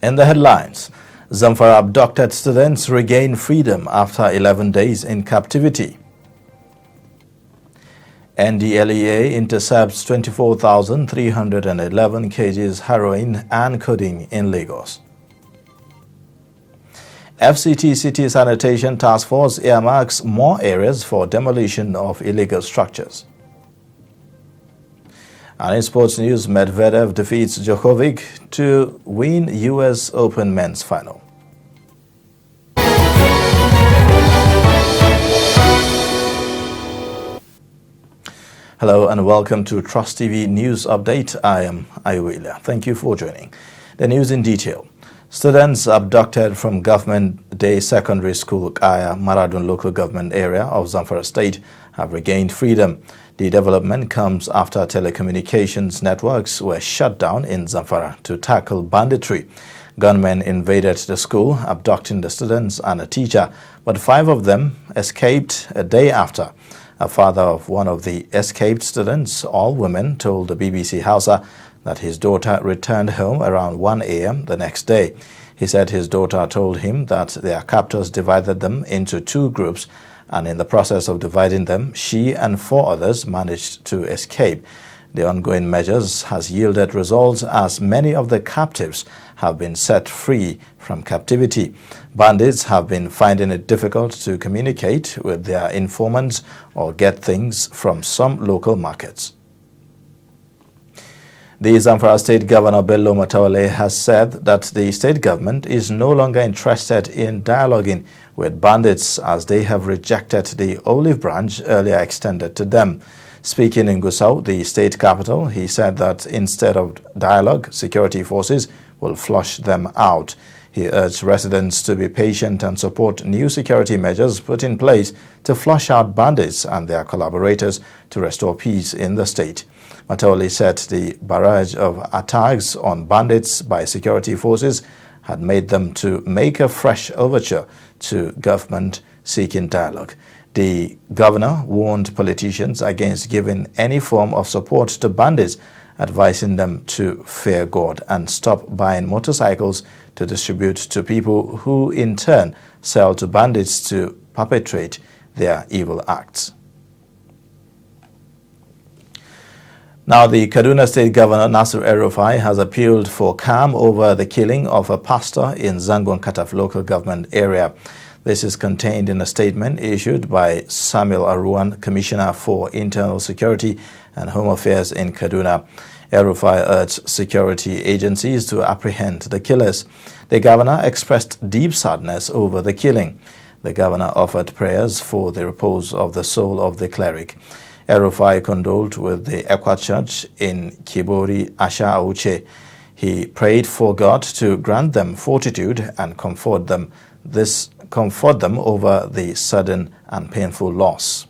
In the headlines, Zamfara abducted students regain freedom after 11 days in captivity. NDLEA intercepts 24,311 kgs heroin and codeine in Lagos. FCT City Sanitation Task Force earmarks more areas for demolition of illegal structures. And in sports news, Medvedev defeats Djokovic to win US Open men's final. Hello and welcome to Trust TV News Update. I am Ikeja. Thank you for joining. The news in detail. Students abducted from Government Day Secondary School, Ikeja, Maradun local government area of Zamfara State have regained freedom. The development comes after telecommunications networks were shut down in Zamfara to tackle banditry. Gunmen invaded the school, abducting the students and a teacher, but 5 of them escaped a day after. A father of one of the escaped students, all women, told the BBC Hausa that his daughter returned home around 1 a.m. the next day. He said his daughter told him that their captors divided them into 2 groups, and in the process of dividing them, she and 4 others managed to escape. The ongoing measures has yielded results as many of the captives have been set free from captivity. Bandits have been finding it difficult to communicate with their informants or get things from some local markets. The Zamfara State Governor Bello Matawalle has said that the state government is no longer interested in dialoguing with bandits as they have rejected the olive branch earlier extended to them. Speaking in Gusau, the state capital, he said that instead of dialogue, security forces will flush them out. He urged residents to be patient and support new security measures put in place to flush out bandits and their collaborators to restore peace in the state. Matawalle said the barrage of attacks on bandits by security forces had made them to make a fresh overture to government seeking dialogue. The governor warned politicians against giving any form of support to bandits, advising them to fear God and stop buying motorcycles to distribute to people who in turn sell to bandits to perpetrate their evil acts. Now, the Kaduna State Governor Nasir El-Rufai has appealed for calm over the killing of a pastor in Zangon Kataf local government area. This is contained in a statement issued by Samuel Aruan, Commissioner for Internal Security and Home Affairs in Kaduna. El-Rufai urged security agencies to apprehend the killers. The governor expressed deep sadness over the killing. The governor offered prayers for the repose of the soul of the cleric. El-Rufai condoled with the Ekwa Church in Kibori, Asha Auche. He prayed for God to grant them fortitude and comfort them over the sudden and painful loss.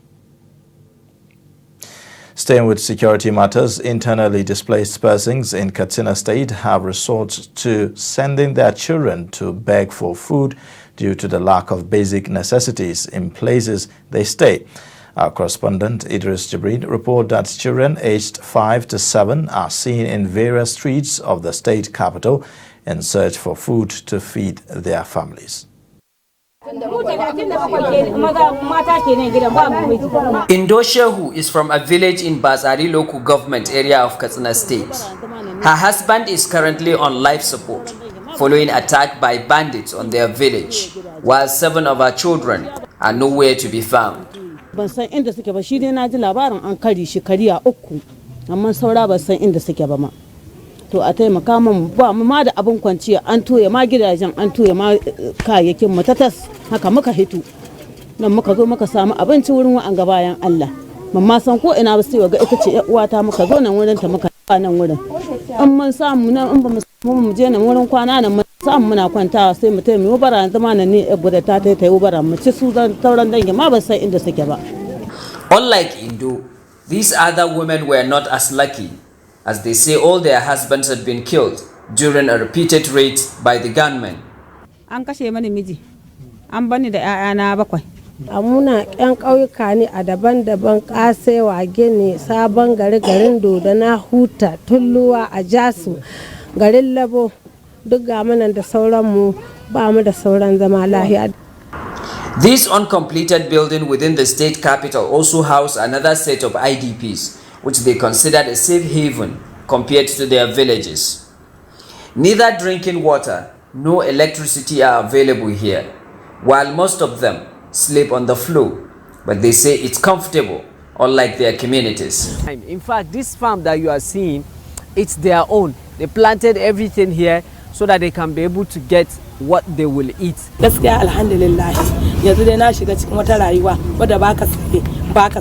Staying with security matters, internally displaced persons in Katsina State have resorted to sending their children to beg for food due to the lack of basic necessities in places they stay. Our correspondent Idris Jibril reports that children aged 5 to 7 are seen in various streets of the state capital in search for food to feed their families. Indo Shehu is from a village in Bazari local government area of Katsina State. Her husband is currently on life support following attack by bandits on their village, while 7 of her children are nowhere to be found. Ban san inda suke ba shi dai na ji labarin an kari shi kariya 3 amma saura ban san inda suke ba ma to a taimaka mun ba mu ma da abun kwanciya an toye ma gidajen an toye ma kayayyakin mu tatas haka muka hito nan muka zo muka samu abinci wurin wa'an ga bayan Allah mamma san ko ina ba sai ga ita ce uwata muka zo nan wurin ta muka nan wurin an mun samu nan in ba mu je nan wurin kwana nan samu muna kwantawa sai mu taimi bara zama nan ne guda ta tai bara mu ci su sauran dangi ma ba san inda suke ba. Unlike Indo, these other women were not as lucky, as they say all their husbands had been killed during a repeated raid by the gunmen. An kashe mani miji, an bani da 'ya'yana 7. Muna ƴan ƙauyuka ne a daban-daban ƙasewa gini sabon garin Dodo na Huta Tulluwa a Jasu garin Labo duk ga munan da sauran mu ba mu da sauran zama lahiya. This uncompleted building within the state capital also housed another set of IDPs, which they considered a safe haven compared to their villages. Neither drinking water nor electricity are available here, while most of them sleep on the floor, but they say it's comfortable, unlike their communities. In fact, this farm that you are seeing, it's their own. They planted everything here so that they can be able to get what they will eat. Gaskiya alhamdulillah yanzu dai na shiga cikin wata rayuwa wadda baka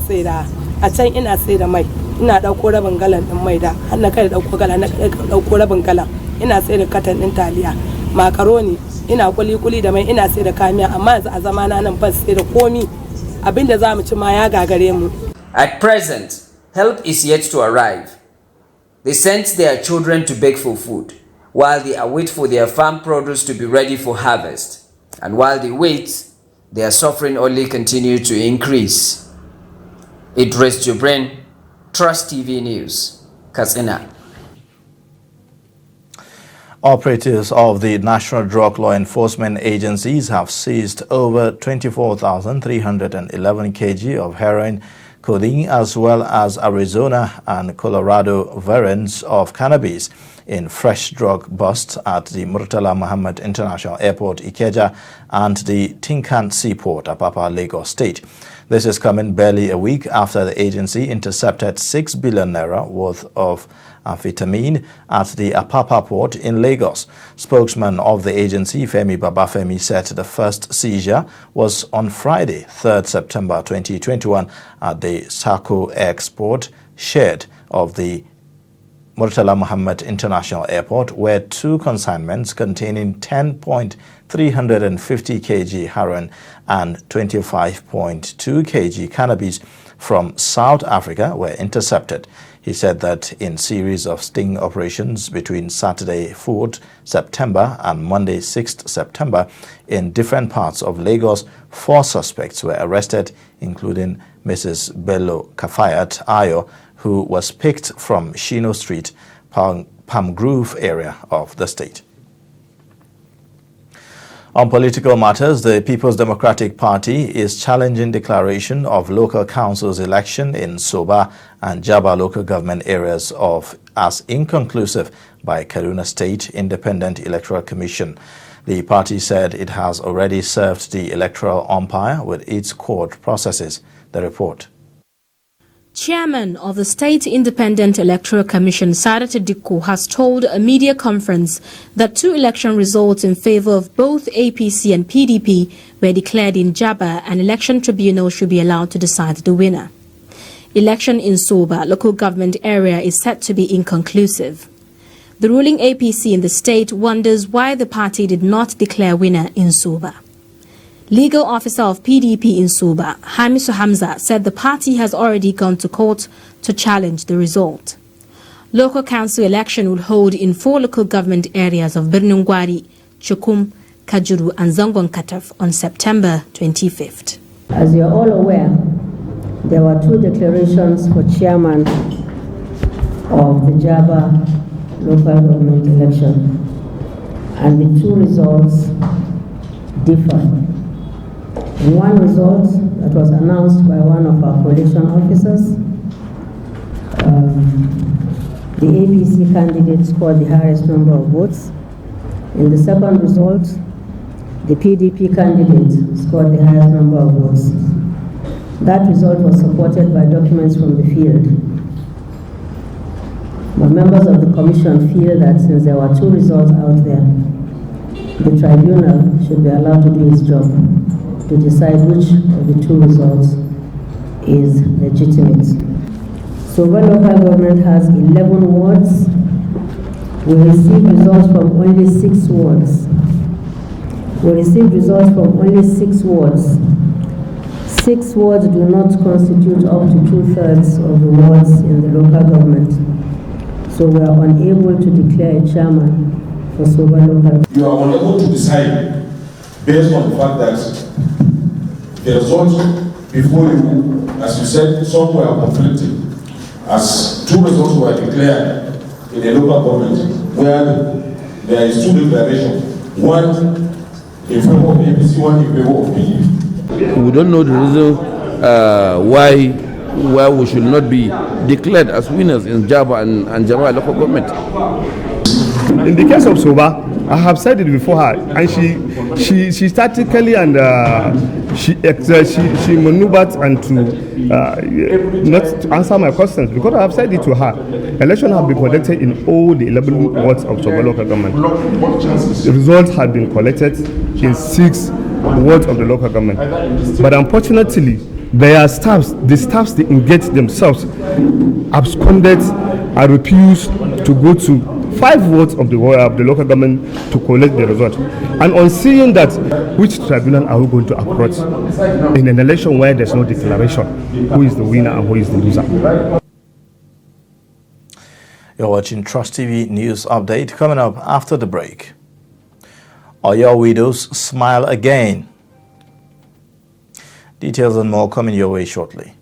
sai da a can ina sai da mai ina dauko rabin galan din mai da har na kai dauko galan na dauko rabin galan ina sai da katan din taliya makaroni ina kuli da mai ina sai da kamiya amma yanzu a zamana nan ban sai da komi abinda zamu ci ma ya gagare mu. At present, help is yet to arrive. They sent their children to beg for food while they await for their farm produce to be ready for harvest. And while they wait, their suffering only continues to increase. Idris Jubrin, Trust TV News, Katsina. Operatives of the National Drug Law Enforcement Agencies have seized over 24,311 kg of heroin, codeine, as well as Arizona and Colorado variants of cannabis in fresh drug busts at the Murtala Mohammed International Airport, Ikeja, and the Tincan seaport, Apapa, Lagos State. This is coming barely a week after the agency intercepted 6 billion naira worth of amphetamine at the Apapa port in Lagos. Spokesman of the agency, Femi Babafemi, said the first seizure was on Friday, 3rd September 2021 at the Sako export shed of the Murtala Mohammed International Airport, where 2 consignments containing 10.350 kg heroin and 25.2 kg cannabis from South Africa were intercepted. He said that in series of sting operations between Saturday 4th September and Monday 6th September in different parts of Lagos, 4 suspects were arrested, including Mrs. Bello Kafayat Ayo, who was picked from Shino Street, Palm Grove area of the state. On political matters, the People's Democratic Party is challenging declaration of local councils election in Soba and Jaba local government areas as inconclusive by Kaduna State Independent Electoral Commission. The party said it has already served the electoral umpire with its court processes. The report. Chairman of the State Independent Electoral Commission, Sadat Dikko, has told a media conference that 2 election results in favor of both APC and PDP were declared in Jaba, and election tribunal should be allowed to decide the winner. Election in Soba, local government area, is said to be inconclusive. The ruling APC in the state wonders why the party did not declare winner in Soba. Legal officer of PDP in Soba, Hamisu Hamza, said the party has already gone to court to challenge the result. Local council election will hold in 4 local government areas of Birnungwari, Chukum, Kajuru and Zangon Kataf on September 25th. As you are all aware, there were 2 declarations for chairman of the Jaba local government election, and the 2 results differ. In one result that was announced by one of our coalition officers, the APC candidate scored the highest number of votes. In the second result, the PDP candidate scored the highest number of votes. That result was supported by documents from the field. But members of the commission feel that since there were 2 results out there, the tribunal should be allowed to do its job to decide which of the 2 results is legitimate. Soba local government has 11 wards. We received results from only 6 wards. 6 wards do not constitute up to 2/3 of the wards in the local government. So we are unable to declare a chairman for Soba local. You are unable to decide based on the fact that the results before you, as you said, some were conflicting. As 2 results were declared in a local government where there is two declarations. One in favor of APC, one in favor of PDP. We don't know the reason why we should not be declared as winners in Java and Java local government. In the case of Soba, I have said it before her, and she tactically and she maneuvered and to not to answer my questions, because I have said it to her. Elections have been conducted in all the 11 wards of Soba local government. The results have been collected in 6 wards of the local government. But unfortunately, their staffs, the staffs they engage themselves, absconded and refused to go to 5 wards of the local government to collect the result. And on seeing that, which tribunal are we going to approach in an election where there's no declaration? Who is the winner and who is the loser? You're watching Trust TV News Update. Coming up after the break. Are your widows smile again? Details and more coming your way shortly.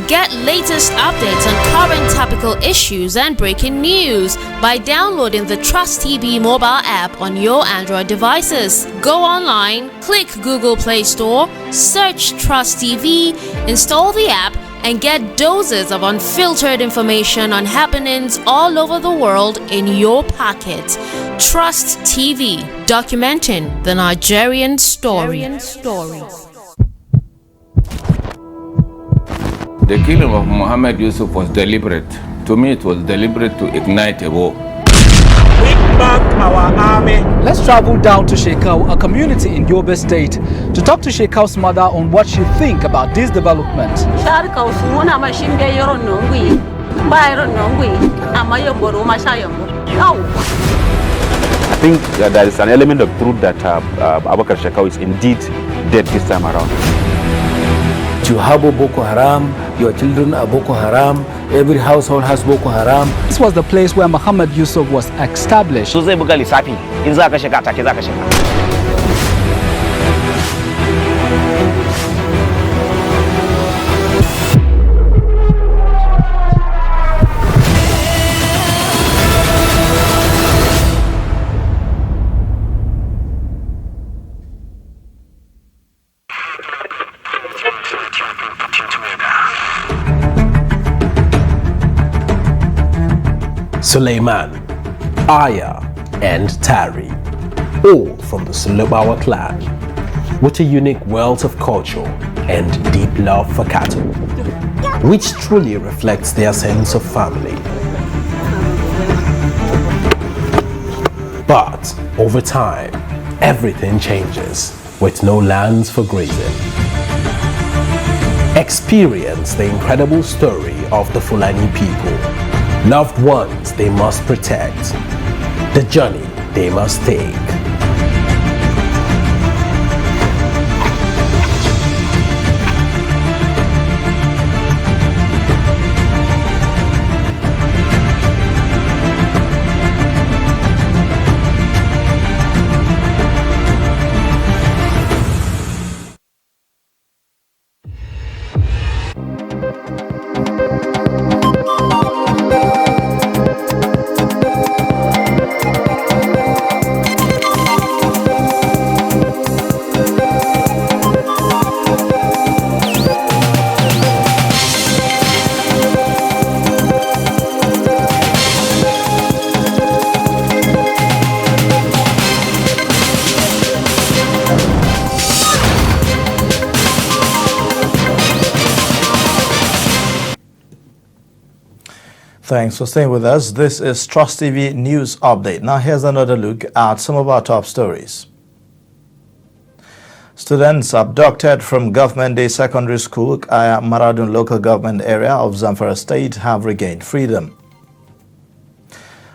Get latest updates on current topical issues and breaking news by downloading the Trust TV mobile app on your Android devices. Go online, click Google Play Store, search Trust TV, install the app, and get doses of unfiltered information on happenings all over the world in your pocket. Trust TV, documenting the Nigerian story. The killing of Mohammed Yusuf was deliberate. To me, it was deliberate to ignite a war. Our army. Let's travel down to Shekau, a community in Yobe State, to talk to Shekau's mother on what she thinks about this development. I think there is an element of truth that Abakar Shekau is indeed dead this time around. You have Boko Haram, your children are Boko Haram, every household has Boko Haram. This was the place where Mohammed Yusuf was established. Suleiman, Aya, and Tari, all from the Sulubawa clan, with a unique wealth of culture and deep love for cattle, which truly reflects their sense of family. But over time, everything changes with no lands for grazing. Experience the incredible story of the Fulani people. Loved ones they must protect, the journey they must take. Thanks for staying with us. This is Trust TV News Update. Now here's another look at some of our top stories. Students abducted from Government Day Secondary School, Ikeja Maradun local government area of Zamfara State have regained freedom.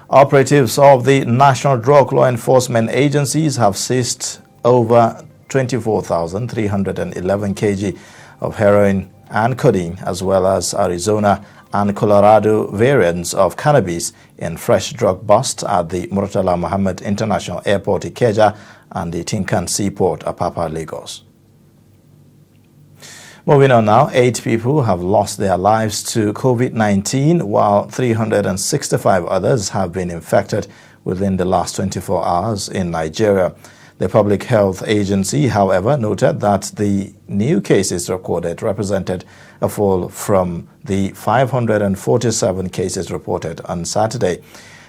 Operatives of the National Drug Law Enforcement Agencies have seized over 24,311 kg of heroin and codeine, as well as Arizona and Colorado variants of cannabis in fresh drug busts at the Murtala Mohammed International Airport, Ikeja, and the Tincan seaport, Apapa, Lagos. Moving on now, 8 people have lost their lives to COVID-19, while 365 others have been infected within the last 24 hours in Nigeria. The Public Health Agency, however, noted that the new cases recorded represented a fall from the 547 cases reported on Saturday.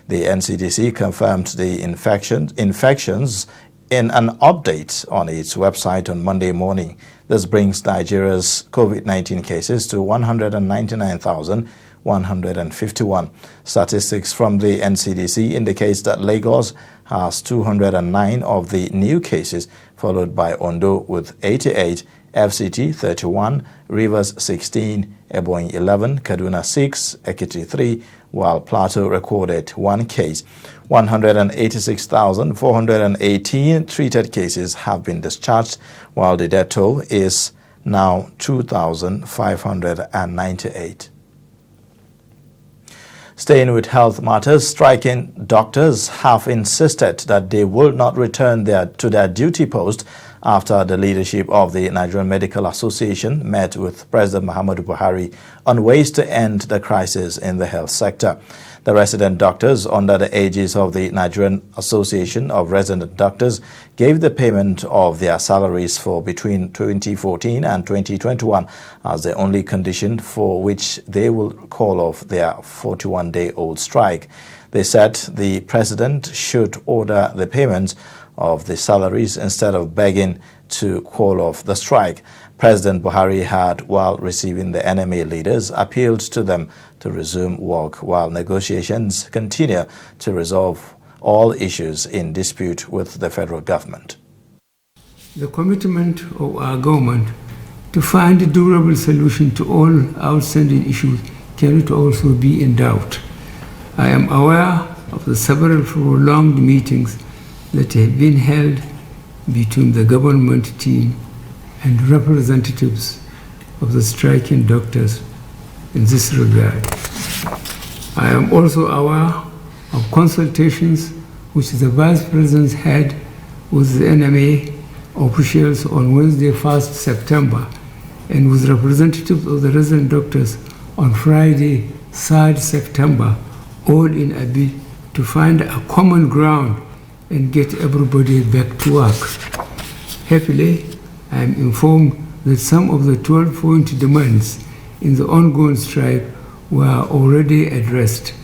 The NCDC confirmed the infections in an update on its website on Monday morning. This brings Nigeria's COVID-19 cases to 199,151. Statistics from the NCDC indicates that Lagos has 209 of the new cases, followed by Ondo with 88, FCT 31, Rivers 16, Ebonyi 11, Kaduna 6, Ekiti 3, while Plateau recorded 1 case. 186,418 treated cases have been discharged, while the death toll is now 2,598. Staying with health matters, striking doctors have insisted that they will not return to their duty post after the leadership of the Nigerian Medical Association met with President Muhammadu Buhari on ways to end the crisis in the health sector. The resident doctors, under the aegis of the Nigerian Association of Resident Doctors, gave the payment of their salaries for between 2014 and 2021 as the only condition for which they will call off their 41-day-old strike. They said the president should order the payments of the salaries instead of begging to call off the strike. President Buhari had, while receiving the NMA leaders, appealed to them to resume work while negotiations continue to resolve all issues in dispute with the federal government. The commitment of our government to find a durable solution to all outstanding issues cannot also be in doubt. I am aware of the several prolonged meetings that have been held between the government team and representatives of the striking doctors in this regard. I am also aware of consultations which the Vice President had with the NMA officials on Wednesday, 1st September, and with representatives of the resident doctors on Friday, 3rd September, all in a bid to find a common ground and get everybody back to work. Happily, I am informed that some of the 12-point demands in the ongoing strike were already addressed,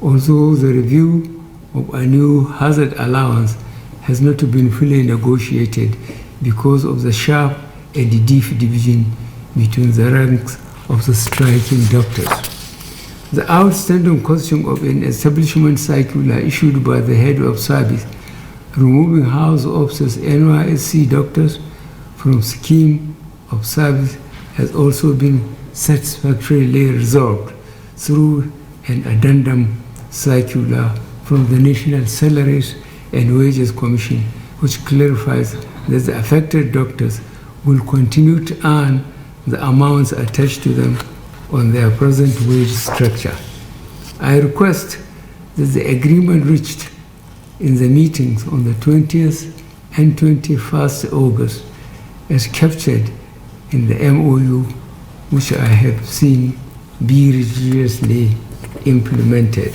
although the review of a new hazard allowance has not been fully negotiated because of the sharp and deep division between the ranks of the striking doctors. The outstanding question of an establishment circular issued by the head of service removing house officers NYSC doctors from scheme of service has also been satisfactorily resolved through an addendum circular from the National Salaries and Wages Commission, which clarifies that the affected doctors will continue to earn the amounts attached to them on their present wage structure. I request that the agreement reached in the meetings on the 20th and 21st August as captured in the MOU, which I have seen be rigorously implemented.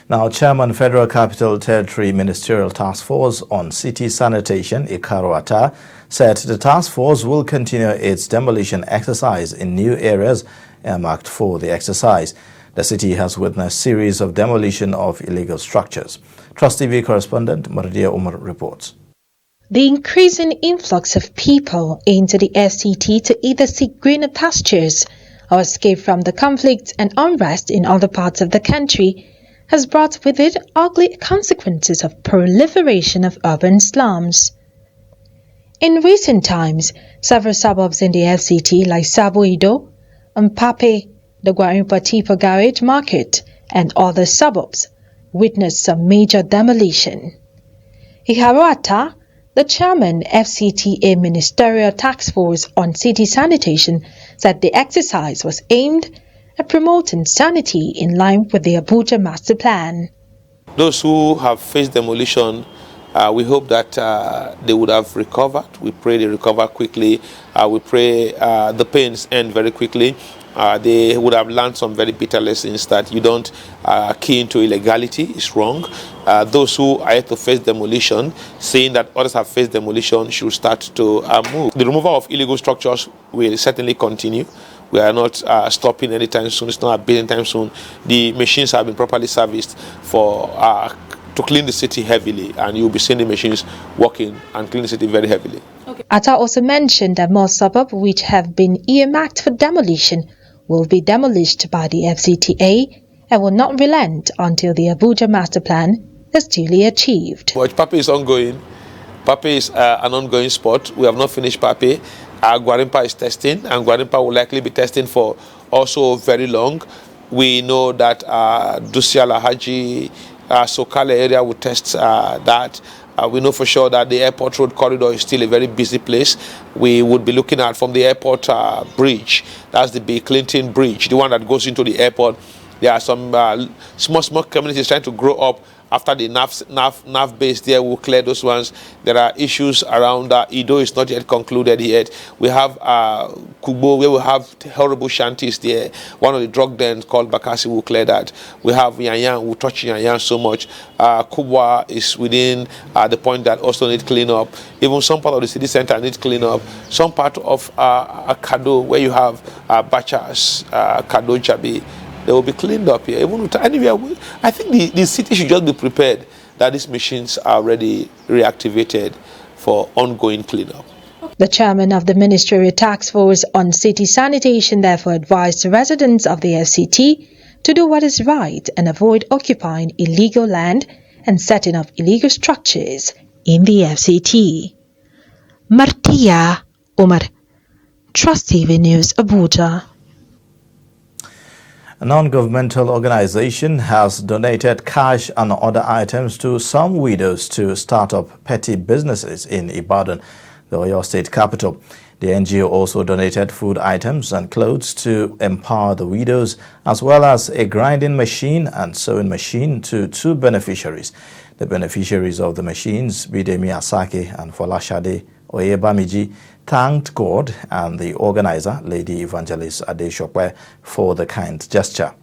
Now, Chairman Federal Capital Territory Ministerial Task Force on City Sanitation, Ikeja, said the task force will continue its demolition exercise in new areas earmarked for the exercise. The city has witnessed a series of demolition of illegal structures. Trust TV correspondent Mardia Umar reports. The increasing influx of people into the SCT to either seek greener pastures or escape from the conflict and unrest in other parts of the country has brought with it ugly consequences of proliferation of urban slums. In recent times, several suburbs in the FCT like Sabuido, Mpape, the Gwarinpa Garage Market, and other suburbs witnessed some major demolition. Ikeja, the chairman FCTA Ministerial Task Force on City Sanitation, said the exercise was aimed at promoting sanity in line with the Abuja Master Plan. Those who have faced demolition We hope that they would have recovered. We pray they recover quickly. We pray the pains end very quickly. They would have learned some very bitter lessons that you don't key into illegality. It's wrong. Those who are yet to face demolition, saying that others have faced demolition, should start to move. The removal of illegal structures will certainly continue. We are not stopping anytime soon. It's not a anytime soon. The machines have been properly serviced for to clean the city heavily, and you'll be seeing the machines working and clean the city very heavily. Atta also mentioned that more suburbs which have been earmarked for demolition will be demolished by the FCTA and will not relent until the Abuja master plan is duly achieved. But Pape is ongoing. Pape is an ongoing sport. We have not finished Pape. Gwarimpa is testing, and Gwarimpa will likely be testing for also very long. We know that Dusiala Haji, Sokale area will test that. We know for sure that the airport road corridor is still a very busy place. We would be looking at from the airport bridge, that's the Bill Clinton bridge, the one that goes into the airport. There are some small communities trying to grow up after the NAF base there. We'll clear those ones. There are issues around Ido is not yet concluded yet. We have Kubo, where we have horrible shanties there. One of the drug dens called Bakassi will clear that. We have Yanyan, we'll touch Yanyan so much. Kubwa is within the point that also need clean up. Even some part of the city center needs clean up. Some part of Kado, where you have Bachas, Kado Jabi, they will be cleaned up here. Even anywhere, I think the city should just be prepared that these machines are already reactivated for ongoing cleanup. The chairman of the Ministerial Task Force on City Sanitation therefore advised the residents of the FCT to do what is right and avoid occupying illegal land and setting up illegal structures in the FCT. Martia Umar, Trust TV News, Abuja. A non-governmental organization has donated cash and other items to some widows to start up petty businesses in Ibadan, the Oyo State capital. The NGO also donated food items and clothes to empower the widows, as well as a grinding machine and sewing machine to 2 beneficiaries. The beneficiaries of the machines, Bidemi Asake and Folashade Oyebamiji, thanked God and the organizer, Lady Evangelist Adeshokwe, for the kind gesture.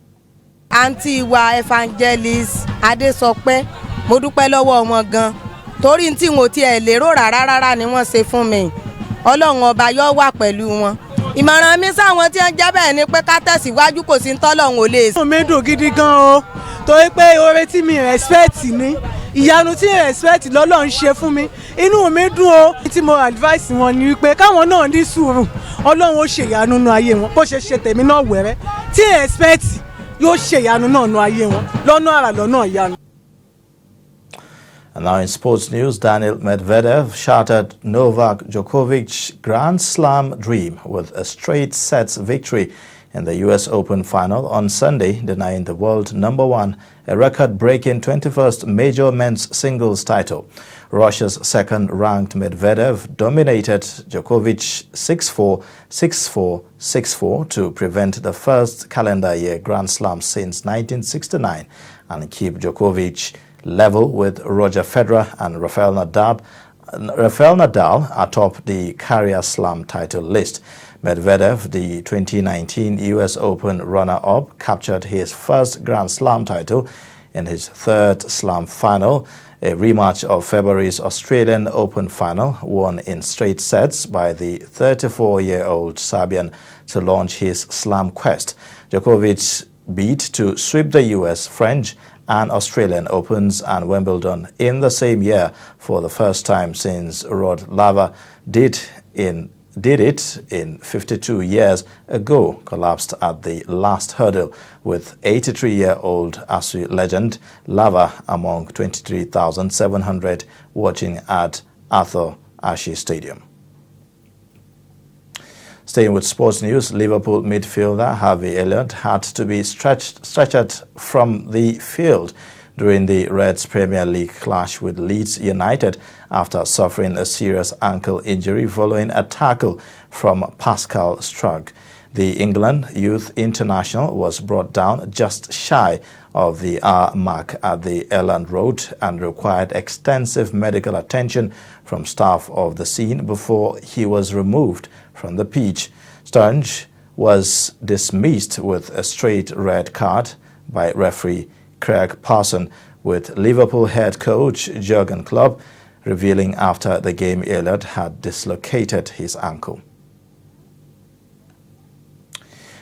Auntie wa Evangelist Adeshokwe, mo dúpẹ́ lọ́wọ́ wọn gan. Torí tí mo ti ẹ̀ lérò rárá ni wọ́n ṣe fún mi. Ọlọ́run ọba yóò wà pẹ̀lú wọn. Ìmọ̀ràn mi sáwọn tí wọ́n jẹ́ bẹ́ẹ̀ ni pé ká tẹ̀síwájú, kò sí ntọ́lọ́run ò lè. Mi dùn gidi gan o. Torí pé oore tí mi respect ni. Ìyanu tí respect lọ́lọ́run ṣe fún mi. Inú mi dùn o. Tí mo advice wọn ni wípé káwọn náà ní sùúrù. Ọlọ́run ó ṣe ìyanu nínú ayé wọn. Bó ṣe ṣe tèmi náà wẹ̀rẹ́. Tí respect yóò ṣe ìyanu náà nínú ayé wọn. Lọ́nà àrà lọ́nà ìyanu. And now in sports news, Daniil Medvedev shattered Novak Djokovic's Grand Slam dream with a straight sets victory in the US Open final on Sunday, denying the world #1 a record-breaking 21st major men's singles title. Russia's second-ranked Medvedev dominated Djokovic 6-4, 6-4, 6-4 to prevent the first calendar year Grand Slam since 1969 and keep Djokovic level with Roger Federer and Rafael Nadal atop the career slam title list. Medvedev, the 2019 US Open runner-up, captured his first Grand Slam title in his third slam final, a rematch of February's Australian Open final, won in straight sets by the 34-year-old Serbian to launch his slam quest. Djokovic beat to sweep the US, French, and Australian Opens and Wimbledon in the same year for the first time since Rod Laver did it in 52 years ago, collapsed at the last hurdle with 83-year-old Aussie legend Laver among 23,700 watching at Arthur Ashe Stadium. Staying with sports news, Liverpool midfielder Harvey Elliott had to be stretchered from the field during the Reds Premier League clash with Leeds United after suffering a serious ankle injury following a tackle from Pascal Struck. The England Youth International was brought down just shy of the hour mark at the Elland Road and required extensive medical attention from staff of the scene before he was removed from the pitch. Sturridge was dismissed with a straight red card by referee Craig Parson, with Liverpool head coach Jurgen Klopp revealing after the game Elliott had dislocated his ankle.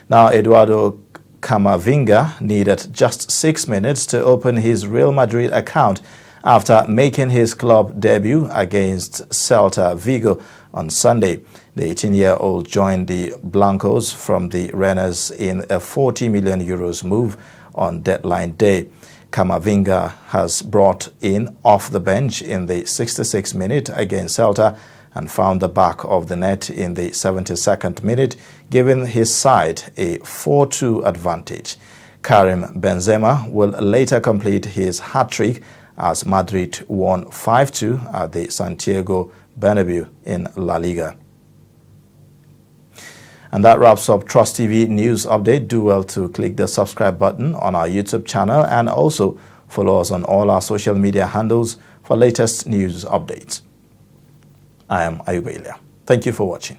Now, Eduardo Camavinga needed just 6 minutes to open his Real Madrid account after making his club debut against Celta Vigo on Sunday. The 18-year-old joined the Blancos from the Rennes in a €40 million move on deadline day. Camavinga has brought in off the bench in the 66th minute against Celta and found the back of the net in the 72nd minute, giving his side a 4-2 advantage. Karim Benzema will later complete his hat-trick as Madrid won 5-2 at the Santiago Bernabeu in La Liga. And that wraps up Trust TV News Update. Do well to click the subscribe button on our YouTube channel and also follow us on all our social media handles for latest news updates. I am Ikeja. Thank you for watching.